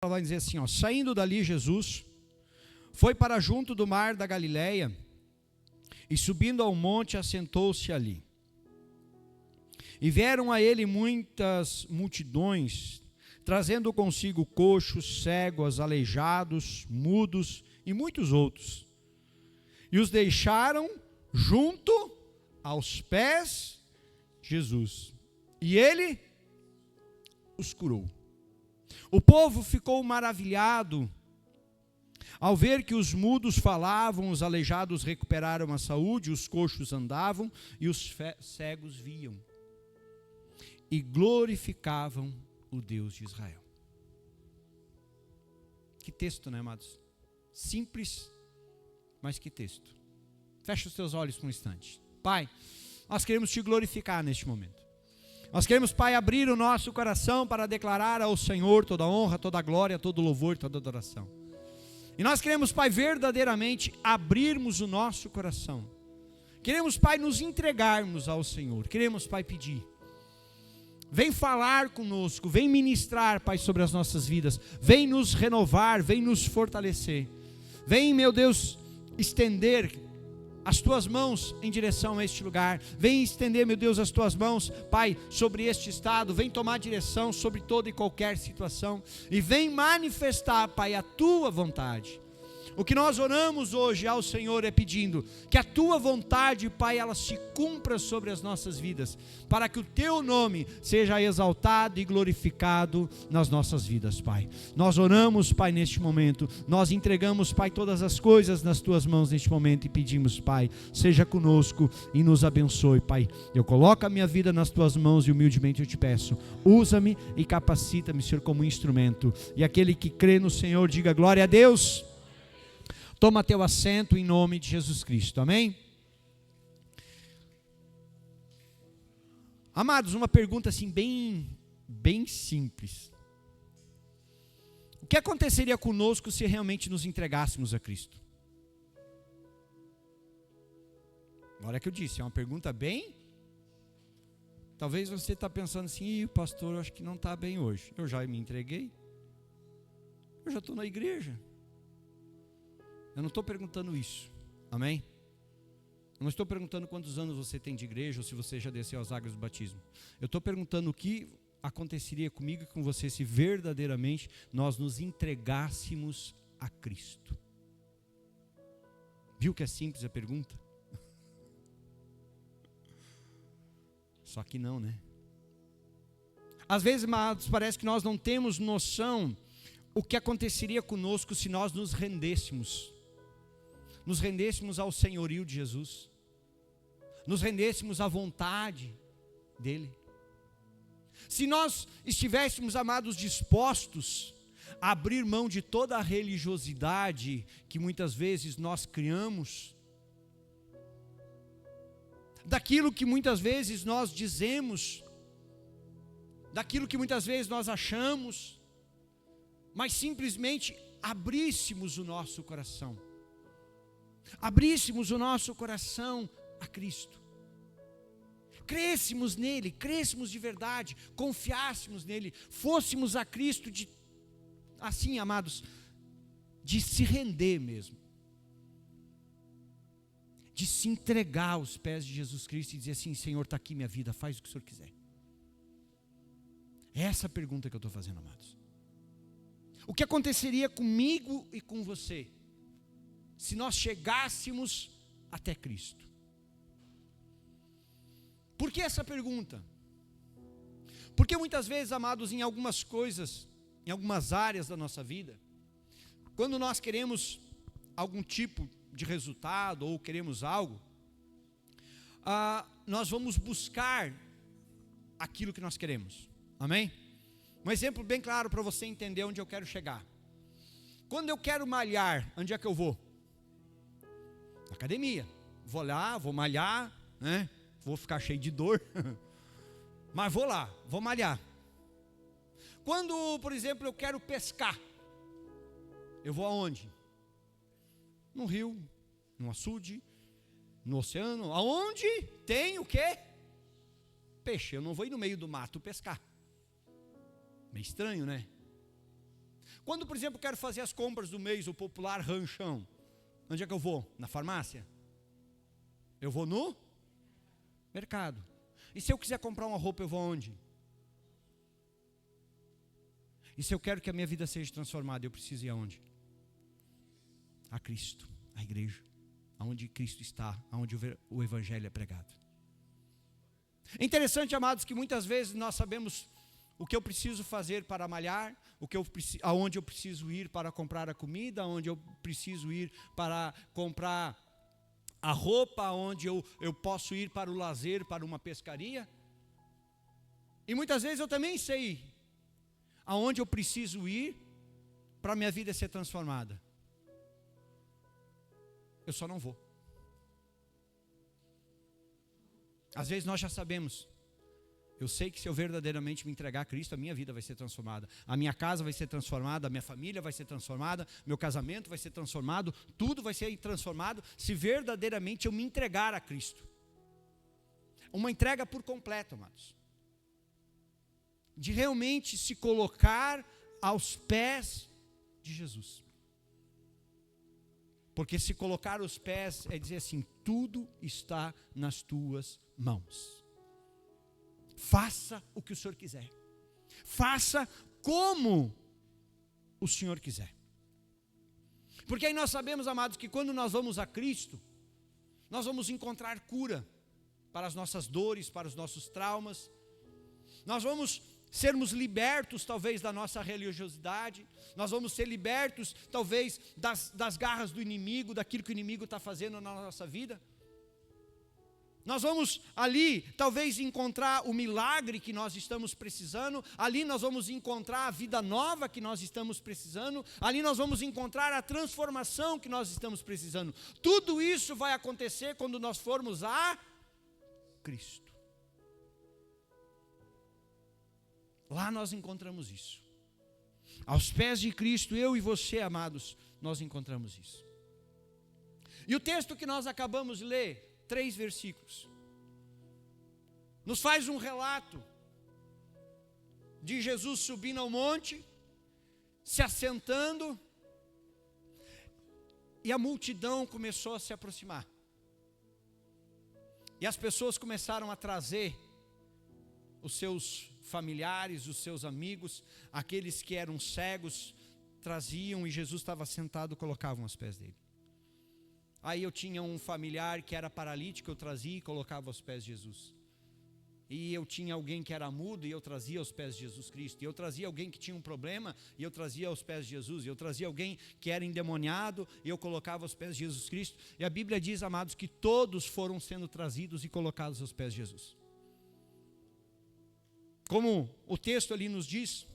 vai dizer assim, ó, saindo dali Jesus foi para junto do mar da Galileia e subindo ao monte assentou-se ali. E vieram a ele muitas multidões, trazendo consigo coxos, cegos, aleijados, mudos e muitos outros. E os deixaram junto aos pés de Jesus. E ele os curou. O povo ficou maravilhado ao ver que os mudos falavam, os aleijados recuperaram a saúde, os coxos andavam e os cegos viam. E glorificavam o Deus de Israel. Que texto, né, amados? Simples, mas que texto. Fecha os teus olhos por um instante. Pai, nós queremos te glorificar neste momento. Nós queremos, Pai, abrir o nosso coração para declarar ao Senhor toda a honra, toda a glória, todo o louvor, toda a adoração. E nós queremos, Pai, verdadeiramente abrirmos o nosso coração. Queremos, Pai, nos entregarmos ao Senhor. Queremos, Pai, pedir. Vem falar conosco, vem ministrar, Pai, sobre as nossas vidas. Vem nos renovar, vem nos fortalecer. Vem, meu Deus, estender as tuas mãos em direção a este lugar. Vem estender, meu Deus, as tuas mãos, Pai, sobre este estado. Vem tomar direção sobre toda e qualquer situação. E vem manifestar, Pai, a tua vontade. O que nós oramos hoje ao Senhor é pedindo que a tua vontade, Pai, ela se cumpra sobre as nossas vidas, para que o teu nome seja exaltado e glorificado nas nossas vidas, Pai. Nós oramos, Pai, neste momento, nós entregamos, Pai, todas as coisas nas tuas mãos neste momento e pedimos, Pai, seja conosco e nos abençoe, Pai. Eu coloco a minha vida nas tuas mãos e humildemente eu te peço, usa-me e capacita-me, Senhor, como instrumento. E aquele que crê no Senhor, diga glória a Deus. Toma teu assento em nome de Jesus Cristo, amém? Amados, uma pergunta assim bem simples. O que aconteceria conosco se realmente nos entregássemos a Cristo? Agora que eu disse, é uma pergunta bem... Talvez você está pensando assim, pastor, eu acho que não está bem hoje. Eu já me entreguei. Eu já estou na igreja. Eu não estou perguntando isso, amém? Eu não estou perguntando quantos anos você tem de igreja, ou se você já desceu as águas do batismo. Eu estou perguntando o que aconteceria comigo e com você se verdadeiramente nós nos entregássemos a Cristo. Viu que é simples a pergunta? Só que não, né? Às vezes, amados, parece que nós não temos noção o que aconteceria conosco se nós nos rendêssemos ao senhorio de Jesus, nos rendêssemos à vontade dele. Se nós estivéssemos, amados, dispostos a abrir mão de toda a religiosidade que muitas vezes nós criamos, daquilo que muitas vezes nós dizemos, daquilo que muitas vezes nós achamos, mas simplesmente abríssemos o nosso coração. Abríssemos o nosso coração a Cristo. Crescemos nele, crescemos de verdade, confiássemos nele, fôssemos a Cristo de, assim, amados, de se render mesmo. De se entregar aos pés de Jesus Cristo e dizer assim, Senhor, está aqui minha vida, faz o que o Senhor quiser. É essa a pergunta que eu estou fazendo, amados. O que aconteceria comigo e com você se nós chegássemos até Cristo? Por que essa pergunta? Porque muitas vezes, amados, em algumas coisas, em algumas áreas da nossa vida, quando nós queremos algum tipo de resultado ou queremos algo, nós vamos buscar aquilo que nós queremos, amém? Um exemplo bem claro para você entender onde eu quero chegar. Quando eu quero malhar, onde é que eu vou? Na academia. Vou lá, vou malhar, né? Vou ficar cheio de dor, mas vou lá, vou malhar. Quando, por exemplo, eu quero pescar, eu vou aonde? No rio, no açude, no oceano, aonde tem o quê? Peixe. Eu não vou ir no meio do mato pescar. Meio estranho, né? Quando, por exemplo, eu quero fazer as compras do mês, o popular ranchão, onde é que eu vou? Na farmácia? Eu vou no mercado. E se eu quiser comprar uma roupa, eu vou aonde? E se eu quero que a minha vida seja transformada, eu preciso ir aonde? A Cristo, a igreja, aonde Cristo está, aonde o evangelho é pregado. É interessante, amados, que muitas vezes nós sabemos o que eu preciso fazer para malhar, aonde eu preciso ir para comprar a comida, aonde eu preciso ir para comprar a roupa, aonde eu posso ir para o lazer, para uma pescaria. E muitas vezes eu também sei aonde eu preciso ir para a minha vida ser transformada. Eu só não vou. Às vezes nós já sabemos. Eu sei que se eu verdadeiramente me entregar a Cristo, a minha vida vai ser transformada. A minha casa vai ser transformada, a minha família vai ser transformada, meu casamento vai ser transformado, tudo vai ser transformado se verdadeiramente eu me entregar a Cristo. Uma entrega por completo, amados. De realmente se colocar aos pés de Jesus. Porque se colocar aos pés é dizer assim, tudo está nas tuas mãos. Faça o que o Senhor quiser. Faça como o Senhor quiser. Porque aí nós sabemos, amados, que quando nós vamos a Cristo, nós vamos encontrar cura para as nossas dores, para os nossos traumas. Nós vamos sermos libertos, talvez, da nossa religiosidade. Nós vamos ser libertos, talvez, das garras do inimigo, daquilo que o inimigo está fazendo na nossa vida. Nós vamos ali, talvez, encontrar o milagre que nós estamos precisando. Ali nós vamos encontrar a vida nova que nós estamos precisando. Ali nós vamos encontrar a transformação que nós estamos precisando. Tudo isso vai acontecer quando nós formos a Cristo. Lá nós encontramos isso. Aos pés de Cristo, eu e você, amados, nós encontramos isso. E o texto que nós acabamos de ler, 3 versículos, nos faz um relato de Jesus subindo ao monte, se assentando, e a multidão começou a se aproximar. E as pessoas começaram a trazer os seus familiares, os seus amigos, aqueles que eram cegos, traziam, e Jesus estava sentado, colocavam aos pés dele. Aí eu tinha um familiar que era paralítico, eu trazia e colocava aos pés de Jesus. E eu tinha alguém que era mudo e eu trazia aos pés de Jesus Cristo. E eu trazia alguém que tinha um problema e eu trazia aos pés de Jesus. E eu trazia alguém que era endemoniado e eu colocava aos pés de Jesus Cristo. E a Bíblia diz, amados, que todos foram sendo trazidos e colocados aos pés de Jesus. Como o texto ali nos diz,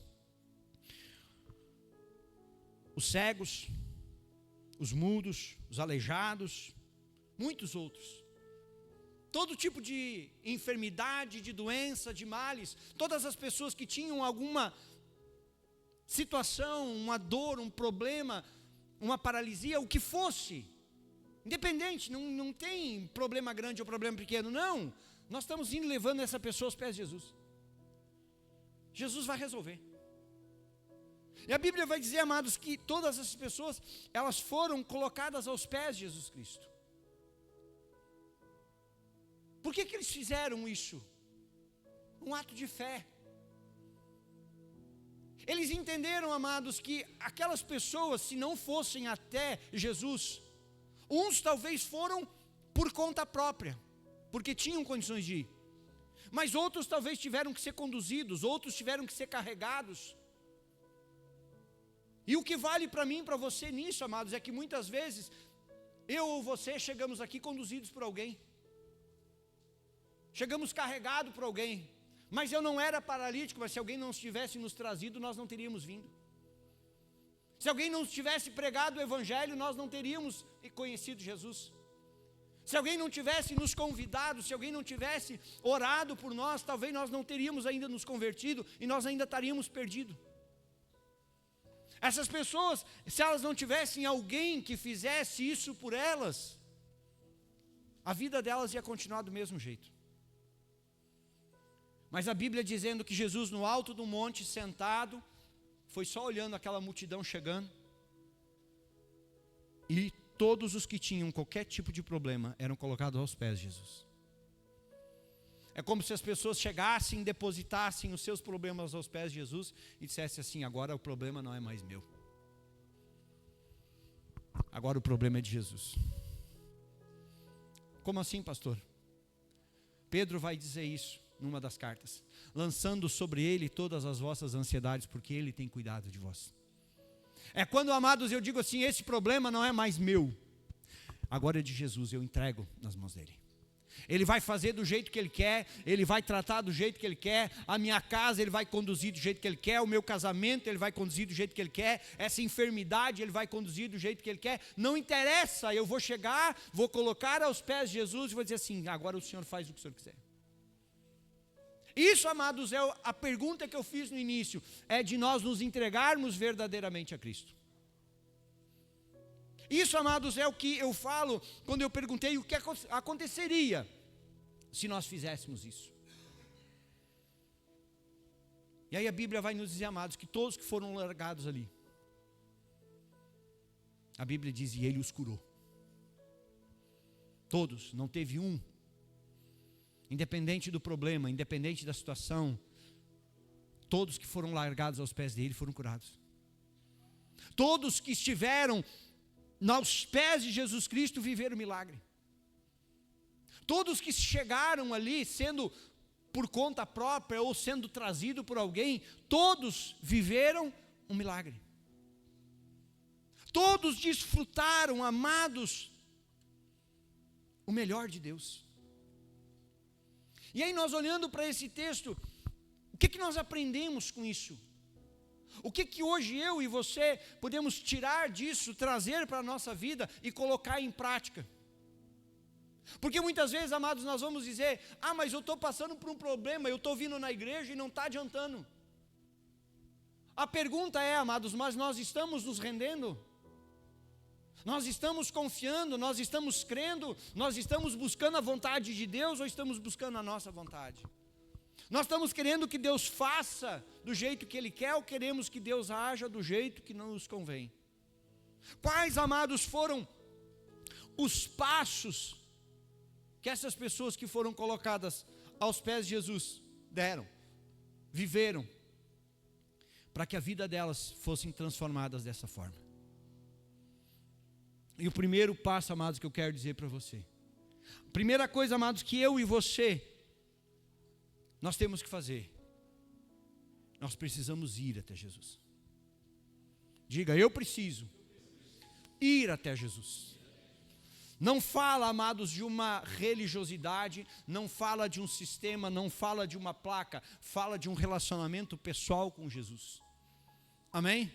os cegos, os mudos, os aleijados, muitos outros. Todo tipo de enfermidade, de doença, de males, todas as pessoas que tinham alguma situação, uma dor, um problema, uma paralisia, o que fosse, independente, não tem problema grande ou problema pequeno, não. Nós estamos indo levando essa pessoa aos pés de Jesus. Jesus vai resolver. E a Bíblia vai dizer, amados, que todas essas pessoas, elas foram colocadas aos pés de Jesus Cristo. Por que eles fizeram isso? Um ato de fé. Eles entenderam, amados, que aquelas pessoas, se não fossem até Jesus, uns talvez foram por conta própria, porque tinham condições de ir. Mas outros talvez tiveram que ser conduzidos, outros tiveram que ser carregados. E o que vale para mim e para você nisso, amados, é que muitas vezes, eu ou você chegamos aqui conduzidos por alguém. Chegamos carregados por alguém. Mas eu não era paralítico, mas se alguém não tivesse nos trazido, nós não teríamos vindo. Se alguém não tivesse pregado o Evangelho, nós não teríamos conhecido Jesus. Se alguém não tivesse nos convidado, se alguém não tivesse orado por nós, talvez nós não teríamos ainda nos convertido e nós ainda estaríamos perdidos. Essas pessoas, se elas não tivessem alguém que fizesse isso por elas, a vida delas ia continuar do mesmo jeito. Mas a Bíblia dizendo que Jesus no alto do monte, sentado, foi só olhando aquela multidão chegando, e todos os que tinham qualquer tipo de problema eram colocados aos pés de Jesus. É como se as pessoas chegassem, depositassem os seus problemas aos pés de Jesus e dissessem assim: agora o problema não é mais meu, agora o problema é de Jesus. Como assim, pastor? Pedro vai dizer isso numa das cartas: lançando sobre ele todas as vossas ansiedades, porque ele tem cuidado de vós. É quando, amados, eu digo assim: esse problema não é mais meu, agora é de Jesus, eu entrego nas mãos dele. Ele vai fazer do jeito que ele quer, ele vai tratar do jeito que ele quer, a minha casa ele vai conduzir do jeito que ele quer, o meu casamento ele vai conduzir do jeito que ele quer, essa enfermidade ele vai conduzir do jeito que ele quer, não interessa, eu vou chegar, vou colocar aos pés de Jesus e vou dizer assim: agora o Senhor faz o que o Senhor quiser. Isso, amados, é a pergunta que eu fiz no início, é de nós nos entregarmos verdadeiramente a Cristo. Isso, amados, é o que eu falo quando eu perguntei o que aconteceria se nós fizéssemos isso. E aí a Bíblia vai nos dizer, amados, que todos que foram largados ali, a Bíblia diz, e ele os curou. Todos, não teve um. Independente do problema, independente da situação, todos que foram largados aos pés dele foram curados. Todos que estiveram aos pés de Jesus Cristo viveram o milagre. Todos que chegaram ali sendo por conta própria ou sendo trazido por alguém, todos viveram um milagre. Todos desfrutaram, amados, o melhor de Deus. E aí nós olhando para esse texto, o que nós aprendemos com isso? O que hoje eu e você podemos tirar disso, trazer para a nossa vida e colocar em prática? Porque muitas vezes, amados, nós vamos dizer, mas eu estou passando por um problema, eu estou vindo na igreja e não está adiantando. A pergunta é, amados, mas nós estamos nos rendendo? Nós estamos confiando, nós estamos crendo, nós estamos buscando a vontade de Deus ou estamos buscando a nossa vontade? Nós estamos querendo que Deus faça do jeito que Ele quer ou queremos que Deus haja do jeito que não nos convém? Quais, amados, foram os passos que essas pessoas que foram colocadas aos pés de Jesus deram, viveram, para que a vida delas fossem transformadas dessa forma? E o primeiro passo, amados, que eu quero dizer para você, a primeira coisa, amados, que eu e você nós temos que fazer, nós precisamos ir até Jesus. Diga, eu preciso ir até Jesus. Não fala, amados, de uma religiosidade, não fala de um sistema, não fala de uma placa, fala de um relacionamento pessoal com Jesus. Amém?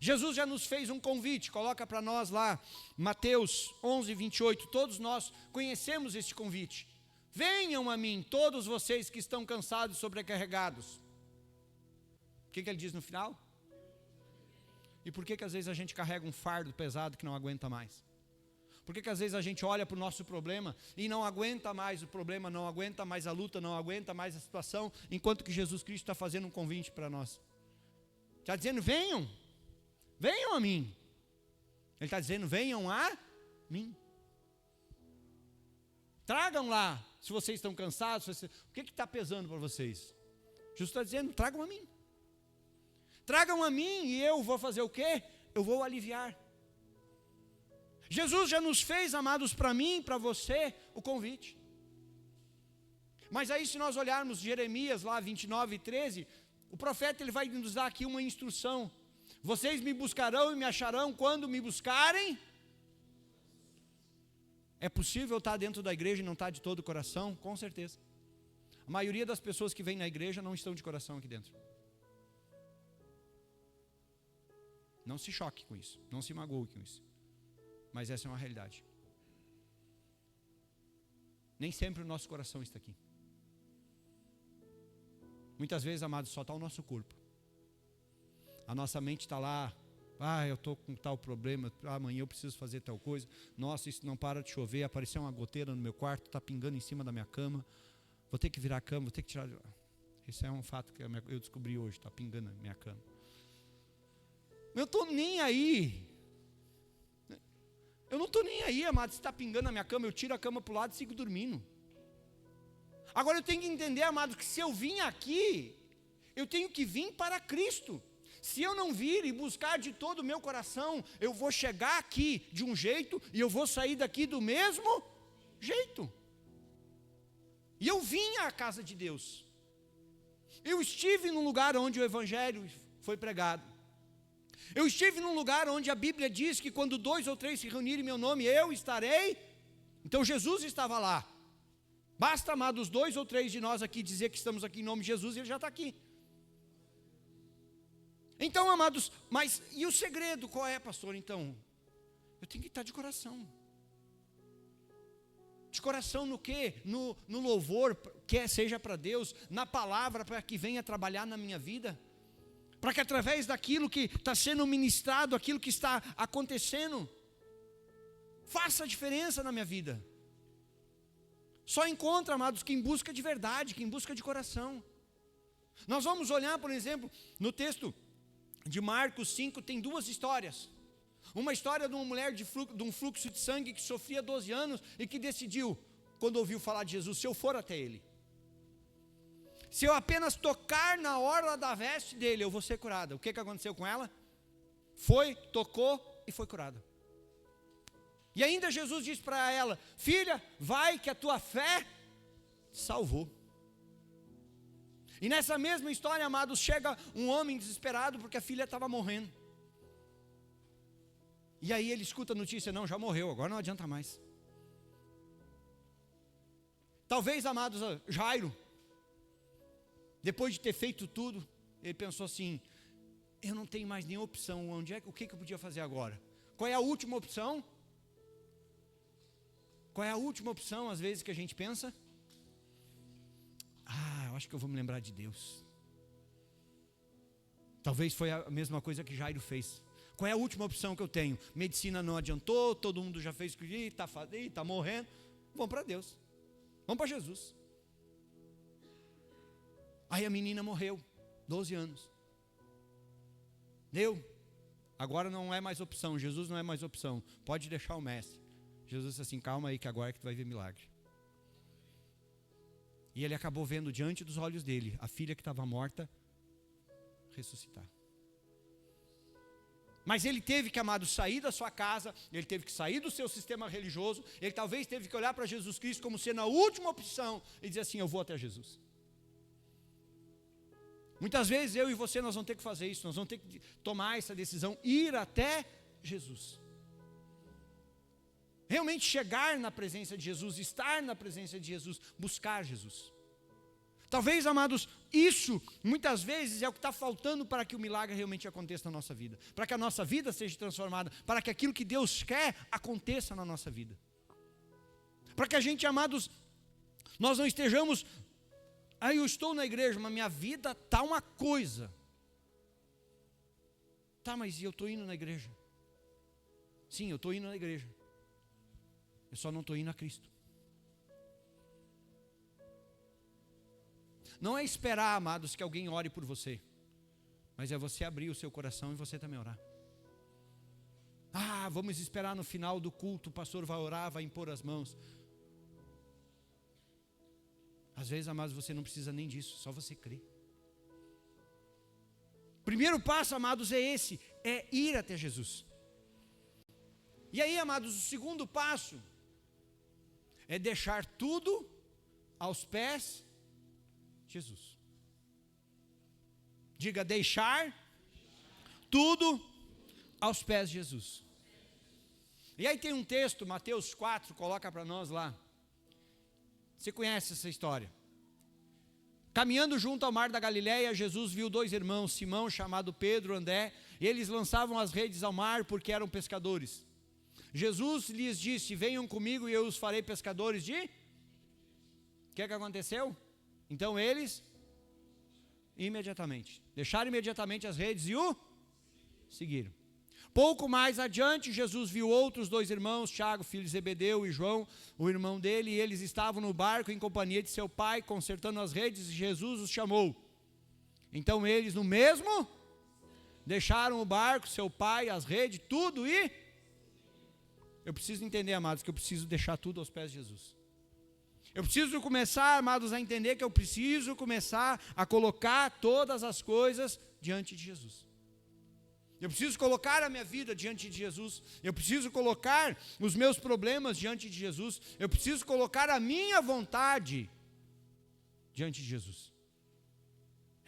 Jesus já nos fez um convite, coloca para nós lá, Mateus 11, 28, todos nós conhecemos esse convite. Venham a mim, todos vocês que estão cansados e sobrecarregados. O que ele diz no final? E por que às vezes a gente carrega um fardo pesado que não aguenta mais? Por que às vezes a gente olha para o nosso problema e não aguenta mais o problema, não aguenta mais a luta, não aguenta mais a situação, enquanto que Jesus Cristo está fazendo um convite para nós? Está dizendo, venham a mim. Ele está dizendo, venham a mim. Tragam lá, se vocês estão cansados, o que está pesando para vocês? Jesus está dizendo, tragam a mim. Tragam a mim e eu vou fazer o quê? Eu vou aliviar. Jesus já nos fez, amados, para mim, para você, o convite. Mas aí se nós olharmos Jeremias lá 29, 13, o profeta ele vai nos dar aqui uma instrução. Vocês me buscarão e me acharão quando me buscarem. É possível estar dentro da igreja e não estar de todo o coração? Com certeza. A maioria das pessoas que vêm na igreja não estão de coração aqui dentro. Não se choque com isso, não se magoe com isso. Mas essa é uma realidade. Nem sempre o nosso coração está aqui. Muitas vezes, amados, só está o nosso corpo. A nossa mente está lá, eu estou com tal problema, amanhã eu preciso fazer tal coisa. Nossa, isso não para de chover, apareceu uma goteira no meu quarto, está pingando em cima da minha cama. Vou ter que virar a cama, vou ter que tirar. Esse é um fato que eu descobri hoje, está pingando na minha cama. Eu estou nem aí. Eu não estou nem aí, amado, se está pingando na minha cama, eu tiro a cama para o lado e sigo dormindo. Agora eu tenho que entender, amado, que se eu vim aqui, eu tenho que vir para Cristo. Se eu não vir e buscar de todo o meu coração, eu vou chegar aqui de um jeito e eu vou sair daqui do mesmo jeito. E eu vim à casa de Deus. Eu estive num lugar onde o Evangelho foi pregado. Eu estive num lugar onde a Bíblia diz que quando 2 ou 3 se reunirem em meu nome, eu estarei. Então Jesus estava lá. Basta, amados, 2 ou 3 de nós aqui dizer que estamos aqui em nome de Jesus e Ele já está aqui. Então, amados, mas e o segredo qual é, pastor? Então, eu tenho que estar de coração. De coração no quê? No louvor, que seja para Deus, na palavra, para que venha trabalhar na minha vida. Para que através daquilo que está sendo ministrado, aquilo que está acontecendo, faça a diferença na minha vida. Só encontra, amados, quem busca de verdade, quem busca de coração. Nós vamos olhar, por exemplo, no texto de Marcos 5, tem 2 histórias. Uma história de uma mulher de um fluxo de sangue que sofria 12 anos e que decidiu, quando ouviu falar de Jesus, se eu for até Ele, se eu apenas tocar na orla da veste dele, eu vou ser curada. O que aconteceu com ela? Foi, tocou e foi curada. E ainda Jesus disse para ela: filha, vai que a tua fé te salvou. E nessa mesma história, amados, chega um homem desesperado porque a filha estava morrendo. E aí ele escuta a notícia: não, já morreu, agora não adianta mais. Talvez, amados, Jairo, depois de ter feito tudo, ele pensou assim: eu não tenho mais nenhuma opção, o que eu podia fazer agora? Qual é a última opção? Qual é a última opção, às vezes, que a gente pensa? Eu acho que eu vou me lembrar de Deus. Talvez foi a mesma coisa que Jairo fez. Qual é a última opção que eu tenho? Medicina não adiantou, todo mundo já fez o que está morrendo. Vamos para Deus, vamos para Jesus. Aí a menina morreu, 12 anos. Deu, agora não é mais opção, Jesus não é mais opção, pode deixar o mestre. Jesus disse assim: calma aí que agora é que tu vai ver milagre. E ele acabou vendo diante dos olhos dele a filha que estava morta ressuscitar. Mas ele teve que, amado, sair da sua casa, ele teve que sair do seu sistema religioso, ele talvez teve que olhar para Jesus Cristo como sendo a última opção e dizer assim: eu vou até Jesus. Muitas vezes eu e você nós vamos ter que fazer isso, nós vamos ter que tomar essa decisão, ir até Jesus. Realmente chegar na presença de Jesus, estar na presença de Jesus, buscar Jesus. Talvez, amados, isso muitas vezes é o que está faltando para que o milagre realmente aconteça na nossa vida. Para que a nossa vida seja transformada, para que aquilo que Deus quer aconteça na nossa vida. Para que a gente, amados, nós não estejamos... eu estou na igreja, mas minha vida está uma coisa. Tá, mas eu estou indo na igreja. Sim, eu estou indo na igreja. Eu só não estou indo a Cristo. Não é esperar, amados, que alguém ore por você, mas é você abrir o seu coração e você também orar. Vamos esperar no final do culto, o pastor vai orar, vai impor as mãos. Às vezes, amados, você não precisa nem disso, só você crer. Primeiro passo, amados, é esse, é ir até Jesus. E aí, amados, o segundo passo é deixar tudo aos pés de Jesus. Diga: deixar tudo aos pés de Jesus. E aí tem um texto, Mateus 4, coloca para nós lá. Você conhece essa história? Caminhando junto ao mar da Galileia, Jesus viu 2 irmãos, Simão, chamado Pedro, André, e eles lançavam as redes ao mar porque eram pescadores. Jesus lhes disse: venham comigo e eu os farei pescadores de... O que aconteceu? Então eles, imediatamente, deixaram imediatamente as redes e o seguiram. Pouco mais adiante, Jesus viu outros 2 irmãos, Tiago, filho de Zebedeu, e João, o irmão dele, e eles estavam no barco em companhia de seu pai, consertando as redes, e Jesus os chamou. Então eles, no mesmo deixaram o barco, seu pai, as redes, tudo e... Eu preciso entender, amados, que eu preciso deixar tudo aos pés de Jesus. Eu preciso começar, amados, a entender que eu preciso começar a colocar todas as coisas diante de Jesus. Eu preciso colocar a minha vida diante de Jesus. Eu preciso colocar os meus problemas diante de Jesus. Eu preciso colocar a minha vontade diante de Jesus.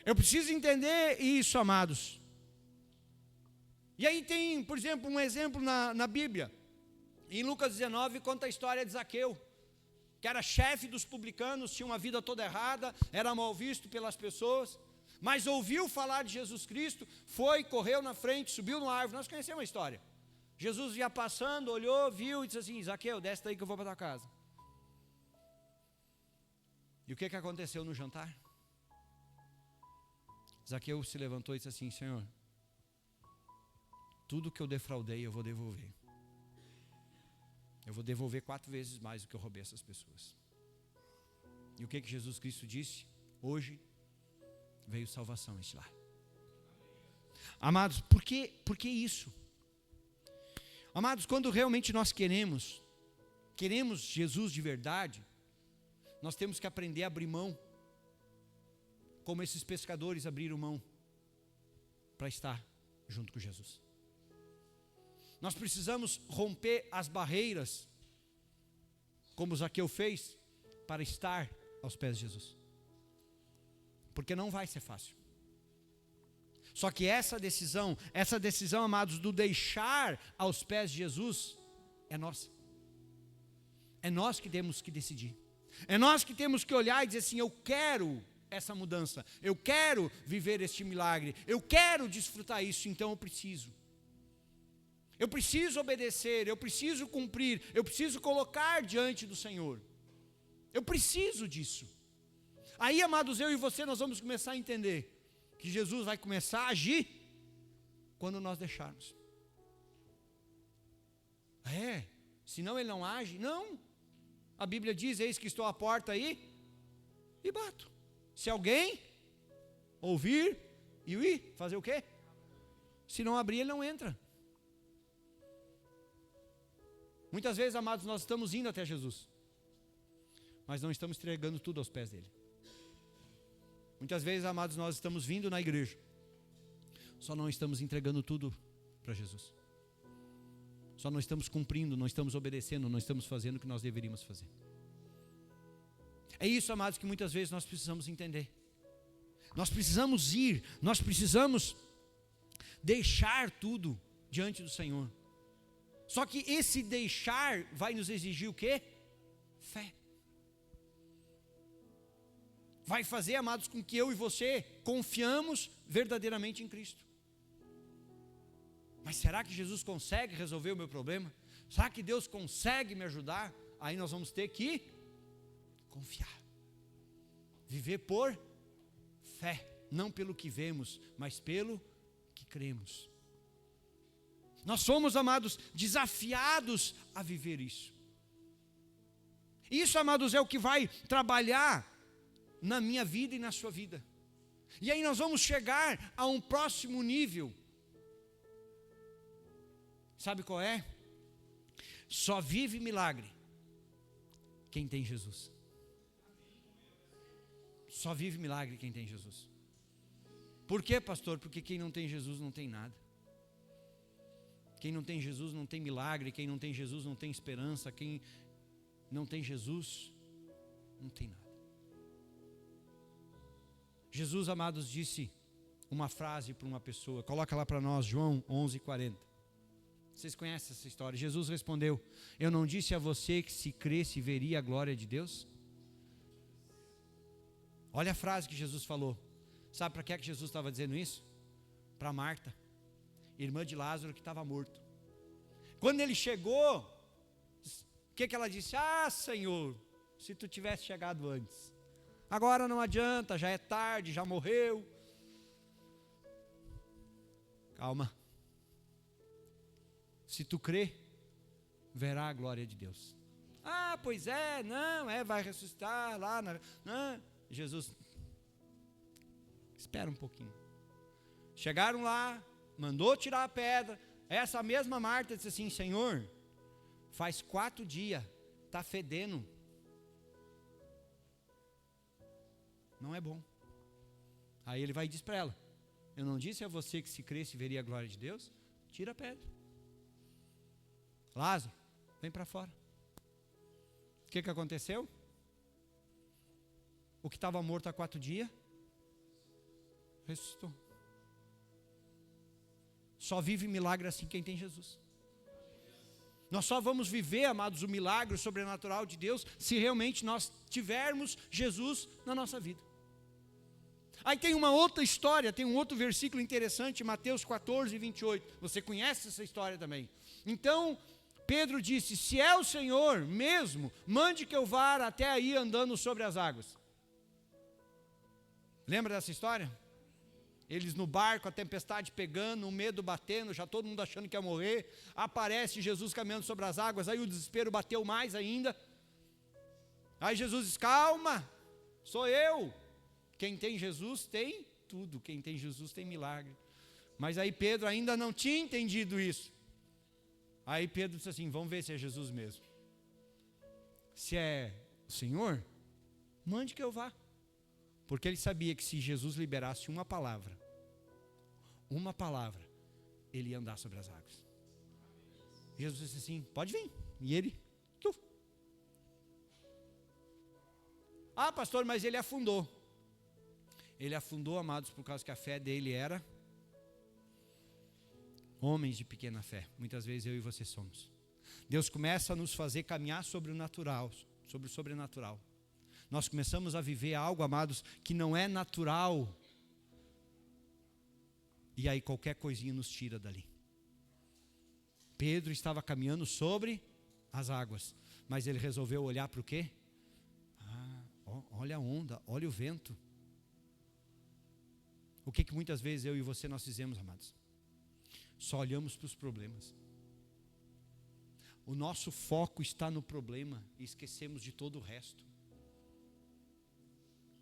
Eu preciso entender isso, amados. E aí tem, por exemplo, um exemplo na Bíblia. Em Lucas 19 conta a história de Zaqueu, que era chefe dos publicanos, tinha uma vida toda errada, era mal visto pelas pessoas, mas ouviu falar de Jesus Cristo, foi, correu na frente, subiu numa árvore. Nós conhecemos a história. Jesus ia passando, olhou, viu e disse assim: Zaqueu, desce daí que eu vou para tua casa. E o que aconteceu no jantar? Zaqueu se levantou e disse assim: Senhor, tudo que eu defraudei eu vou devolver. Eu vou devolver 4 vezes mais do que eu roubei essas pessoas. E o que Jesus Cristo disse? Hoje veio salvação a este lar. Amados, por que isso? Amados, quando realmente nós queremos Jesus de verdade, nós temos que aprender a abrir mão, como esses pescadores abriram mão para estar junto com Jesus. Nós precisamos romper as barreiras, como Zaqueu fez, para estar aos pés de Jesus. Porque não vai ser fácil. Só que essa decisão, amados, do deixar aos pés de Jesus, é nossa. É nós que temos que decidir. É nós que temos que olhar e dizer assim: eu quero essa mudança, eu quero viver este milagre, eu quero desfrutar isso, então eu preciso. Eu preciso obedecer, eu preciso cumprir, eu preciso colocar diante do Senhor. Eu preciso disso. Aí, amados, eu e você, nós vamos começar a entender que Jesus vai começar a agir quando nós deixarmos. Senão ele não age? Não. A Bíblia diz: eis que estou à porta aí e bato. Se alguém ouvir e ir, fazer o quê? Se não abrir, ele não entra. Muitas vezes, amados, nós estamos indo até Jesus, mas não estamos entregando tudo aos pés dele. Muitas vezes, amados, nós estamos vindo na igreja, só não estamos entregando tudo para Jesus. Só não estamos cumprindo, não estamos obedecendo, não estamos fazendo o que nós deveríamos fazer. É isso, amados, que muitas vezes nós precisamos entender. Nós precisamos ir, nós precisamos deixar tudo diante do Senhor. Só que esse deixar vai nos exigir o quê? Fé. Vai fazer, amados, com que eu e você confiamos verdadeiramente em Cristo. Mas será que Jesus consegue resolver o meu problema? Será que Deus consegue me ajudar? Aí nós vamos ter que confiar. Viver por fé, não pelo que vemos, mas pelo que cremos. Nós somos, amados, desafiados a viver isso. Isso, amados, é o que vai trabalhar na minha vida e na sua vida. E aí nós vamos chegar a um próximo nível. Sabe qual é? Só vive milagre quem tem Jesus. Só vive milagre quem tem Jesus. Por quê, pastor? Porque quem não tem Jesus não tem nada. Quem não tem Jesus não tem milagre, quem não tem Jesus não tem esperança, quem não tem Jesus não tem nada. Jesus, amados, disse uma frase para uma pessoa, coloca lá para nós, João 11:40. Vocês conhecem essa história? Jesus respondeu: eu não disse a você que se cresce veria a glória de Deus? Olha a frase que Jesus falou. Sabe para que Jesus estava dizendo isso? Para Marta, irmã de Lázaro, que estava morto. Quando ele chegou, o que ela disse? Ah, Senhor, se tu tivesse chegado antes. Agora não adianta, já é tarde, já morreu. Calma. Se tu crer, verá a glória de Deus. Ah, pois é, não, vai ressuscitar lá. Não. Jesus, espera um pouquinho. Chegaram lá, mandou tirar a pedra. Essa mesma Marta disse assim: Senhor, faz 4 dias, está fedendo. Não é bom. Aí ele vai e diz para ela: eu não disse a você que se cresce veria a glória de Deus? Tira a pedra. Lázaro, vem para fora. O que aconteceu? O que estava morto há 4 dias, ressuscitou. Só vive milagre assim quem tem Jesus. Nós só vamos viver, amados, o milagre sobrenatural de Deus se realmente nós tivermos Jesus na nossa vida. Aí tem uma outra história, tem um outro versículo interessante, Mateus 14, 28. Você conhece essa história também. Então, Pedro disse: se é o Senhor mesmo, mande que eu vá até aí andando sobre as águas. Lembra dessa história? Eles no barco, a tempestade pegando, o medo batendo, já todo mundo achando que ia morrer. Aparece Jesus caminhando sobre as águas, aí o desespero bateu mais ainda. Aí Jesus diz: calma, sou eu. Quem tem Jesus tem tudo, quem tem Jesus tem milagre. Mas aí Pedro ainda não tinha entendido isso. Aí Pedro disse assim: vamos ver se é Jesus mesmo. Se é o Senhor, mande que eu vá. Porque ele sabia que se Jesus liberasse uma palavra, ele ia andar sobre as águas. Jesus disse assim: pode vir. E ele, ah, pastor, mas ele afundou. Ele afundou, amados, por causa que a fé dele era homens de pequena fé. Muitas vezes eu e você somos. Deus começa a nos fazer caminhar sobre o natural, sobre o sobrenatural. Nós começamos a viver algo, amados, que não é natural. E aí qualquer coisinha nos tira dali. Pedro estava caminhando sobre as águas, mas ele resolveu olhar para o quê? Olha a onda, olha o vento. O que muitas vezes eu e você nós fizemos, amados? Só olhamos para os problemas. O nosso foco está no problema e esquecemos de todo o resto.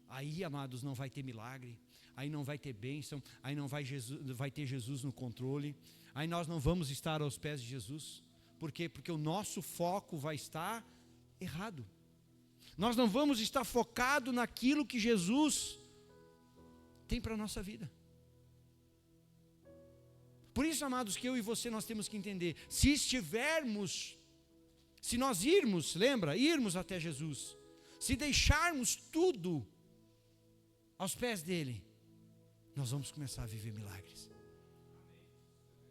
Aí, amados, não vai ter milagre, aí não vai ter bênção, aí não vai ter Jesus no controle, aí nós não vamos estar aos pés de Jesus. Por quê? Porque o nosso foco vai estar errado. Nós não vamos estar focados naquilo que Jesus tem para a nossa vida. Por isso, amados, que eu e você nós temos que entender, se nós irmos, lembra, irmos até Jesus, se deixarmos tudo aos pés dele, nós vamos começar a viver milagres.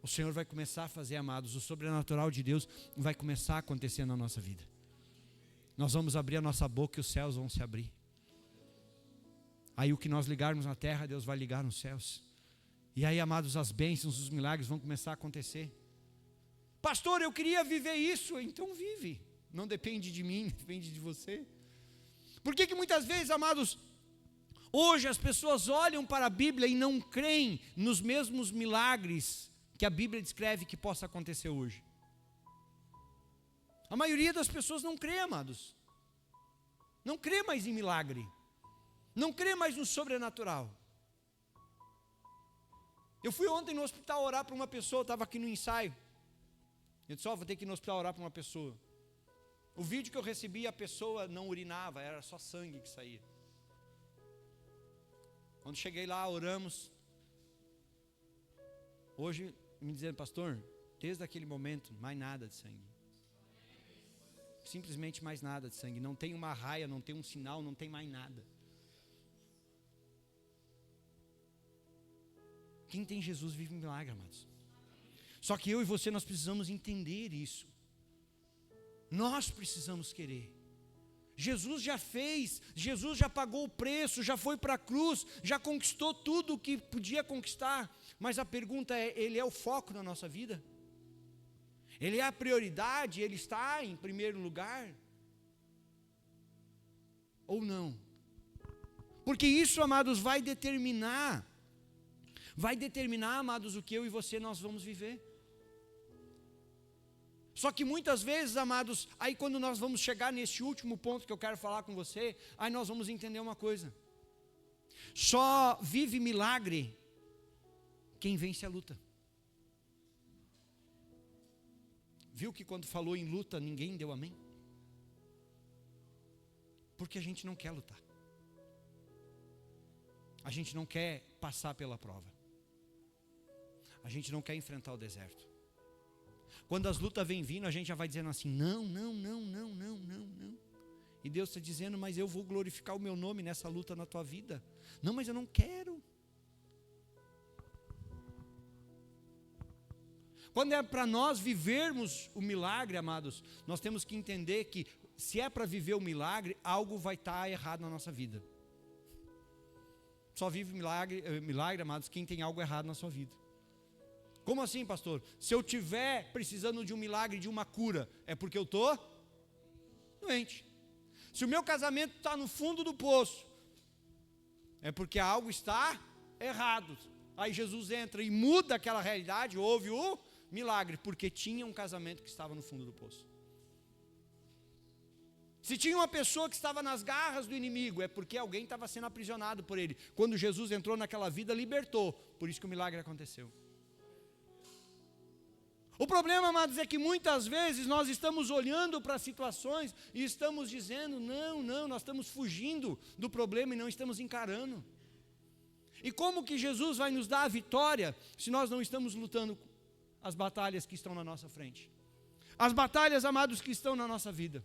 O Senhor vai começar a fazer, amados, o sobrenatural de Deus vai começar a acontecer na nossa vida. Nós vamos abrir a nossa boca e os céus vão se abrir. Aí o que nós ligarmos na terra, Deus vai ligar nos céus. E aí, amados, as bênçãos, os milagres vão começar a acontecer. Pastor, eu queria viver isso. Então vive. Não depende de mim, depende de você. Por que muitas vezes, amados, hoje as pessoas olham para a Bíblia e não creem nos mesmos milagres que a Bíblia descreve que possa acontecer hoje? A maioria das pessoas não crê, amados. Não crê mais em milagre. Não crê mais no sobrenatural. Eu fui ontem no hospital orar para uma pessoa, estava aqui no ensaio. Eu disse: vou ter que ir no hospital orar para uma pessoa. O vídeo que eu recebi, a pessoa não urinava, era só sangue que saía. Quando cheguei lá, oramos. Hoje, me dizendo: pastor, desde aquele momento, mais nada de sangue. Simplesmente mais nada de sangue. Não tem uma raia, não tem um sinal, não tem mais nada. Quem tem Jesus vive um milagre, amados. Só que eu e você, nós precisamos entender isso. Nós precisamos querer. Jesus já fez, Jesus já pagou o preço, já foi para a cruz, já conquistou tudo o que podia conquistar. Mas a pergunta é: Ele é o foco da nossa vida? Ele é a prioridade? Ele está em primeiro lugar? Ou não? Porque isso, amados, vai determinar, amados, o que eu e você nós vamos viver. Só que muitas vezes, amados, aí quando nós vamos chegar nesse último ponto que eu quero falar com você, aí nós vamos entender uma coisa: só vive milagre quem vence a luta. Viu que quando falou em luta, ninguém deu amém? Porque a gente não quer lutar. A gente não quer passar pela prova. A gente não quer enfrentar o deserto. Quando as lutas vêm vindo, a gente já vai dizendo assim, não. E Deus está dizendo, mas eu vou glorificar o meu nome nessa luta na tua vida. Não, mas eu não quero. Quando é para nós vivermos o milagre, amados, nós temos que entender que se é para viver o milagre, algo vai estar errado na nossa vida. Só vive milagre, amados, quem tem algo errado na sua vida. Como assim, pastor? Se eu estiver precisando de um milagre, de uma cura, é porque eu estou doente. Se o meu casamento está no fundo do poço, é porque algo está errado. Aí Jesus entra e muda aquela realidade, houve o milagre, porque tinha um casamento que estava no fundo do poço. Se tinha uma pessoa que estava nas garras do inimigo, é porque alguém estava sendo aprisionado por ele. Quando Jesus entrou naquela vida, libertou. Por isso que o milagre aconteceu. O problema, amados, é que muitas vezes nós estamos olhando para situações e estamos dizendo, não, nós estamos fugindo do problema e não estamos encarando. E como que Jesus vai nos dar a vitória se nós não estamos lutando as batalhas que estão na nossa frente? As batalhas, amados, que estão na nossa vida.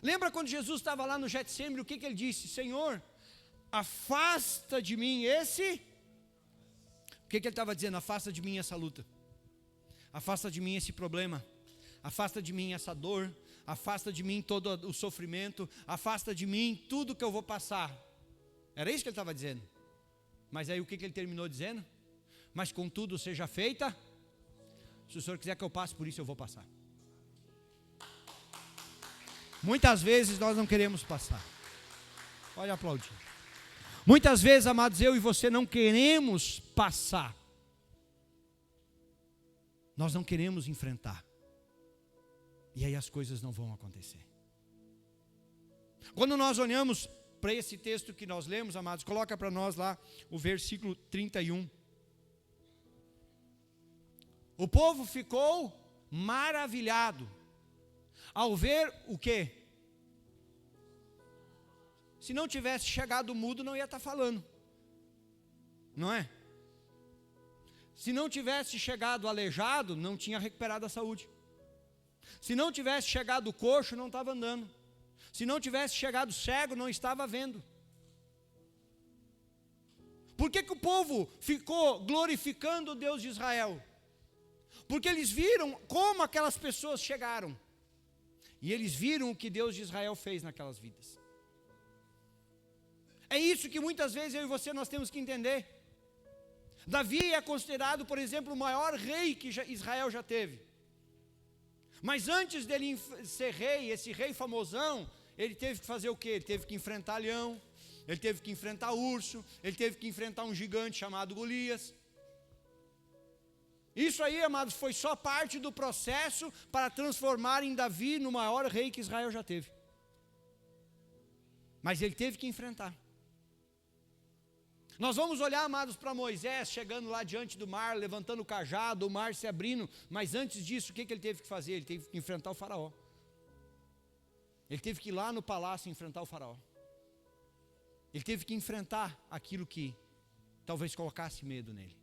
Lembra quando Jesus estava lá no Getsêmani, o que ele disse? Senhor, afasta de mim esse... O que ele estava dizendo? Afasta de mim essa luta. Afasta de mim esse problema. Afasta de mim essa dor. Afasta de mim todo o sofrimento. Afasta de mim tudo que eu vou passar. Era isso que ele estava dizendo. Mas aí o que ele terminou dizendo? Mas contudo seja feita. Se o Senhor quiser que eu passe por isso, eu vou passar. Muitas vezes nós não queremos passar. Pode aplaudir. Muitas vezes, amados, eu e você não queremos passar. Nós não queremos enfrentar. E aí as coisas não vão acontecer. Quando nós olhamos para esse texto que nós lemos, amados, coloca para nós lá o versículo 31. O povo ficou maravilhado ao ver o quê? Se não tivesse chegado mudo, não ia estar falando. Não é? Se não tivesse chegado aleijado, não tinha recuperado a saúde. Se não tivesse chegado coxo, não estava andando. Se não tivesse chegado cego, não estava vendo. Por que o povo ficou glorificando o Deus de Israel? Porque eles viram como aquelas pessoas chegaram. E eles viram o que Deus de Israel fez naquelas vidas. É isso que muitas vezes eu e você nós temos que entender. Davi é considerado, por exemplo, o maior rei que Israel já teve. Mas antes dele ser rei, esse rei famosão, ele teve que fazer o quê? Ele teve que enfrentar leão, ele teve que enfrentar urso, ele teve que enfrentar um gigante chamado Golias. Isso aí, amados, foi só parte do processo para transformar em Davi no maior rei que Israel já teve. Mas ele teve que enfrentar. Nós vamos olhar, amados, para Moisés chegando lá diante do mar, levantando o cajado, o mar se abrindo, mas antes disso, o que ele teve que fazer? Ele teve que enfrentar o faraó. Ele teve que ir lá no palácio enfrentar o faraó. Ele teve que enfrentar aquilo que talvez colocasse medo nele.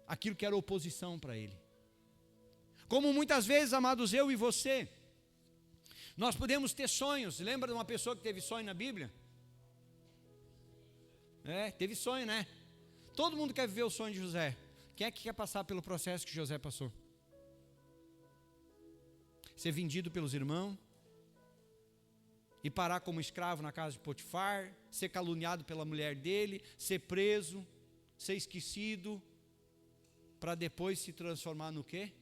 Aquilo que era oposição para ele. Como muitas vezes, amados, eu e você, nós podemos ter sonhos. Lembra de uma pessoa que teve sonho na Bíblia? Teve sonho, né? Todo mundo quer viver o sonho de José. Quem é que quer passar pelo processo que José passou? Ser vendido pelos irmãos, e parar como escravo na casa de Potifar, ser caluniado pela mulher dele, ser preso, ser esquecido, para depois se transformar no quê?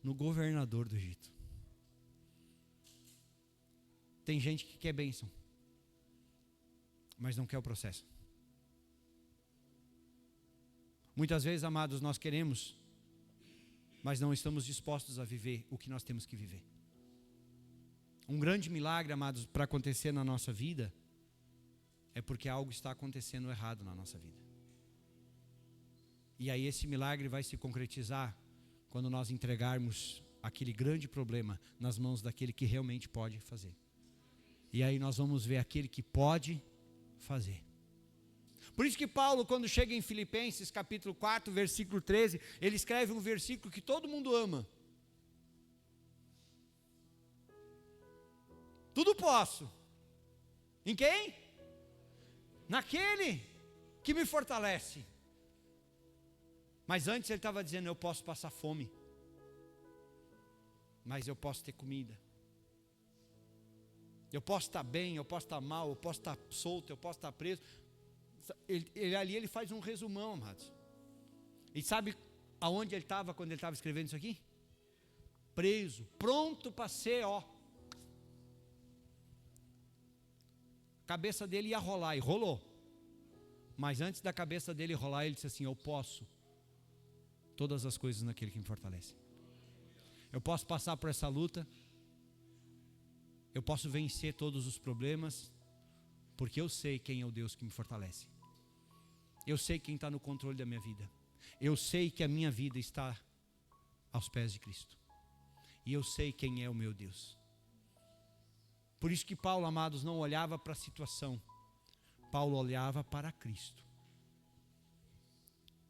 No governador do Egito. Tem gente que quer bênção, mas não quer o processo. Muitas vezes, amados, nós queremos, mas não estamos dispostos a viver o que nós temos que viver. Um grande milagre, amados, para acontecer na nossa vida, é porque algo está acontecendo errado na nossa vida. E aí esse milagre vai se concretizar quando nós entregarmos aquele grande problema nas mãos daquele que realmente pode fazer. E aí nós vamos ver aquele que pode fazer. Por isso que Paulo, quando chega em Filipenses capítulo 4, versículo 13, ele escreve um versículo que todo mundo ama. Tudo posso. Em quem? Naquele que me fortalece. Mas antes ele estava dizendo, eu posso passar fome, mas eu posso ter comida. Eu posso estar bem, eu posso estar mal, eu posso estar solto, eu posso estar preso. Ele faz um resumão, amados. E sabe aonde ele estava quando ele estava escrevendo isso aqui? Preso, pronto para ser, A cabeça dele ia rolar, e rolou. Mas antes da cabeça dele rolar, ele disse assim, eu posso todas as coisas naquele que me fortalece. Eu posso passar por essa luta, eu posso vencer todos os problemas, porque eu sei quem é o Deus que me fortalece. Eu sei quem está no controle da minha vida. Eu sei que a minha vida está aos pés de Cristo. E eu sei quem é o meu Deus. Por isso que Paulo, amados, não olhava para a situação. Paulo olhava para Cristo.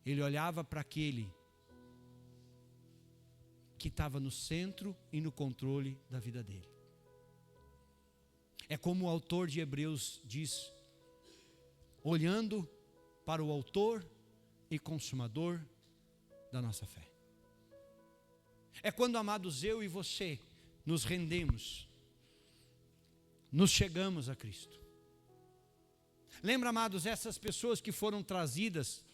Ele olhava para aquele que estava no centro e no controle da vida dele. É como o autor de Hebreus diz, olhando para o autor e consumador da nossa fé. É quando, amados, eu e você nos rendemos, nos chegamos a Cristo. Lembra, amados, essas pessoas que foram trazidas,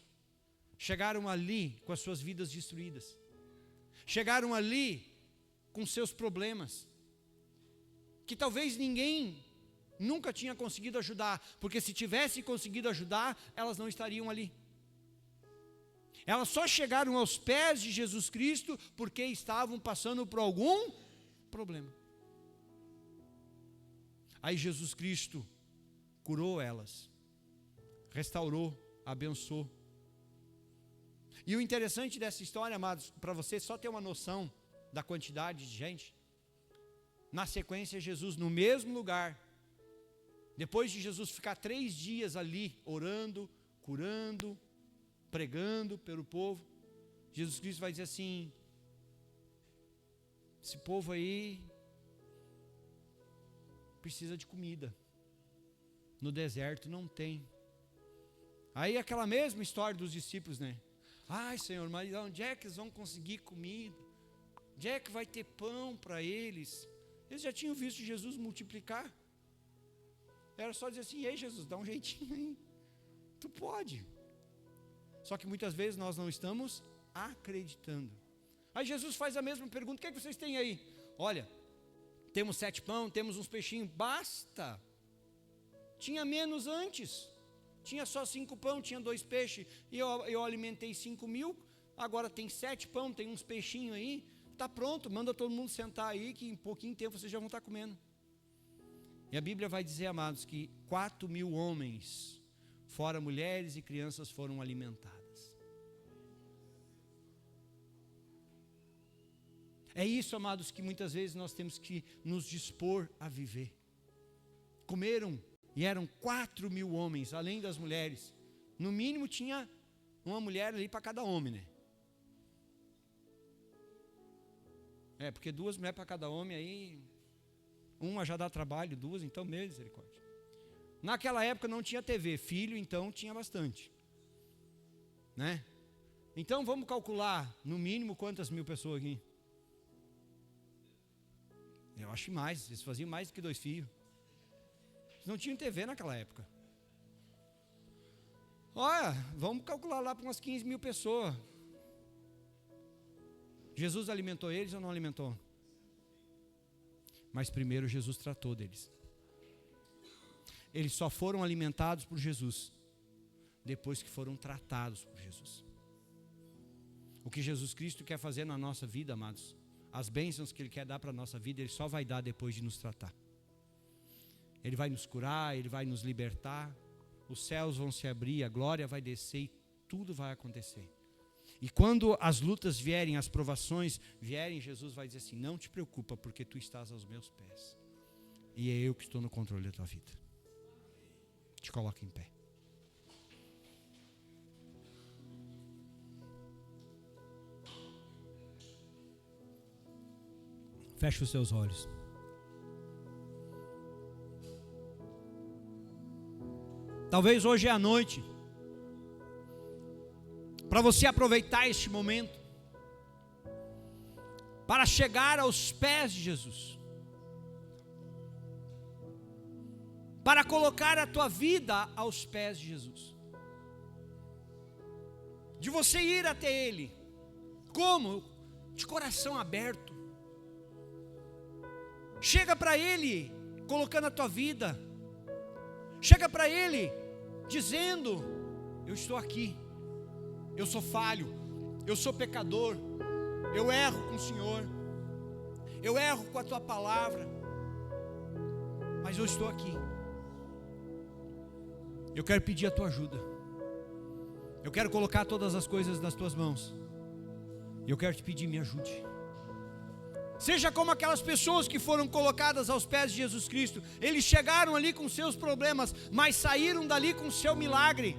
chegaram ali com as suas vidas destruídas, chegaram ali com seus problemas, que talvez ninguém nunca tinha conseguido ajudar, porque se tivesse conseguido ajudar, elas não estariam ali. Elas só chegaram aos pés de Jesus Cristo porque estavam passando por algum problema. Aí Jesus Cristo curou elas, restaurou, abençoou. E o interessante dessa história, amados, para você só ter uma noção da quantidade de gente, na sequência Jesus no mesmo lugar, depois de Jesus ficar 3 dias ali, orando, curando, pregando pelo povo, Jesus Cristo vai dizer assim, esse povo aí precisa de comida, no deserto não tem. Aí aquela mesma história dos discípulos, né? Ai, Senhor, mas onde é que eles vão conseguir comida? Onde é que vai ter pão para eles? Eles já tinham visto Jesus multiplicar. Era só dizer assim, ei Jesus, dá um jeitinho aí. Tu pode. Só que muitas vezes nós não estamos acreditando. Aí Jesus faz a mesma pergunta, o que é que vocês têm aí? Olha, temos 7 pão, temos uns peixinhos, basta. Tinha menos antes. Tinha só 5 pão, tinha 2 peixes, e eu alimentei 5.000, agora tem 7 pão, tem uns peixinhos aí, está pronto, manda todo mundo sentar aí, que em pouquinho tempo vocês já vão estar comendo. E a Bíblia vai dizer, amados, que 4.000 homens, fora mulheres e crianças, foram alimentadas. É isso, amados, que muitas vezes nós temos que nos dispor a viver. Comeram, e eram 4.000 homens, além das mulheres. No mínimo tinha uma mulher ali para cada homem, né? Porque 2 mulheres para cada homem aí, uma já dá trabalho, 2, então misericórdia. Naquela época não tinha TV, filho então tinha bastante, né? Então vamos calcular, no mínimo, quantas mil pessoas aqui? Eu acho mais, eles faziam mais do que 2 filhos. Não tinha TV naquela época. Olha, vamos calcular lá para umas 15.000 pessoas. Jesus alimentou eles ou não alimentou? Mas primeiro Jesus tratou deles. Eles só foram alimentados por Jesus depois que foram tratados por Jesus. O que Jesus Cristo quer fazer na nossa vida, amados, as bênçãos que Ele quer dar para a nossa vida, Ele só vai dar depois de nos tratar. Ele vai nos curar, Ele vai nos libertar, os céus vão se abrir, a glória vai descer e tudo vai acontecer. E quando as lutas vierem, as provações vierem, Jesus vai dizer assim: não te preocupa, porque tu estás aos meus pés. E é eu que estou no controle da tua vida. Te coloca em pé. Feche os seus olhos. Talvez hoje é a noite para você aproveitar este momento para chegar aos pés de Jesus, para colocar a tua vida aos pés de Jesus, de você ir até Ele. Como? De coração aberto. Chega para Ele colocando a tua vida. Chega para Ele dizendo: eu estou aqui, eu sou falho, eu sou pecador, eu erro com o Senhor, eu erro com a tua palavra, mas eu estou aqui. Eu quero pedir a tua ajuda. Eu quero colocar todas as coisas nas tuas mãos. E eu quero te pedir, me ajude. Seja como aquelas pessoas que foram colocadas aos pés de Jesus Cristo. Eles chegaram ali com seus problemas, mas saíram dali com o seu milagre.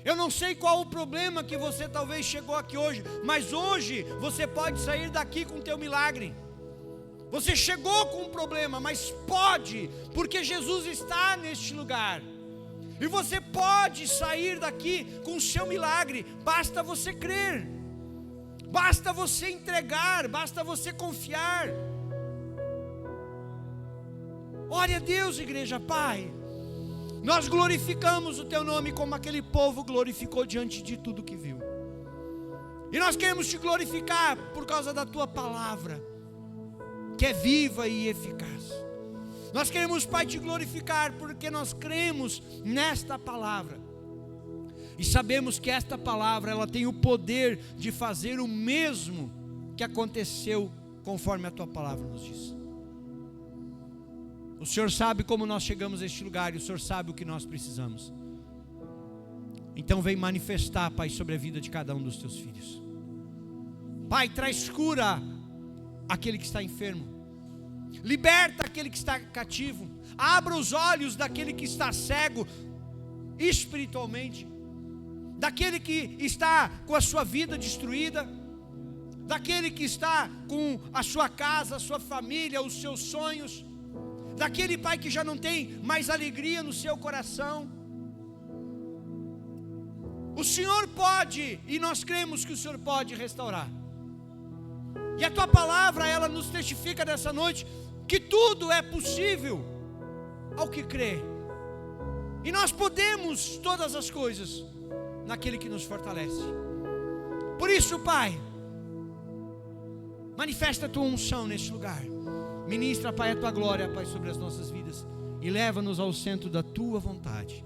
Eu não sei qual o problema que você talvez chegou aqui hoje, mas hoje você pode sair daqui com o teu milagre. Você chegou com um problema, mas pode, porque Jesus está neste lugar. E você pode sair daqui com o seu milagre, basta você crer. Basta você entregar, basta você confiar. Ore a Deus, igreja. Pai, nós glorificamos o Teu nome como aquele povo glorificou diante de tudo que viu. E nós queremos Te glorificar por causa da Tua palavra, que é viva e eficaz. Nós queremos, Pai, Te glorificar porque nós cremos nesta palavra. E sabemos que esta palavra, ela tem o poder de fazer o mesmo que aconteceu conforme a Tua palavra nos diz. O Senhor sabe como nós chegamos a este lugar e o Senhor sabe o que nós precisamos. Então vem manifestar, Pai, sobre a vida de cada um dos Teus filhos. Pai, traz cura àquele que está enfermo. Liberta aquele que está cativo. Abra os olhos daquele que está cego espiritualmente. Daquele que está com a sua vida destruída, daquele que está com a sua casa, a sua família, os seus sonhos, daquele, Pai, que já não tem mais alegria no seu coração. O Senhor pode, e nós cremos que o Senhor pode restaurar. E a Tua palavra, ela nos testifica nessa noite que tudo é possível ao que crê. E nós podemos todas as coisas naquele que nos fortalece. Por isso, Pai, manifesta a Tua unção neste lugar. Ministra, Pai, a Tua glória, Pai, sobre as nossas vidas. E leva-nos ao centro da Tua vontade.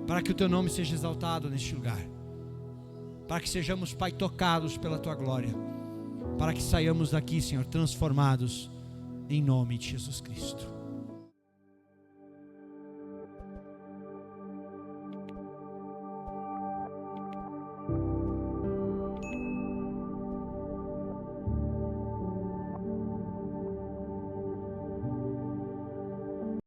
Para que o Teu nome seja exaltado neste lugar. Para que sejamos, Pai, tocados pela Tua glória. Para que saiamos daqui, Senhor, transformados em nome de Jesus Cristo.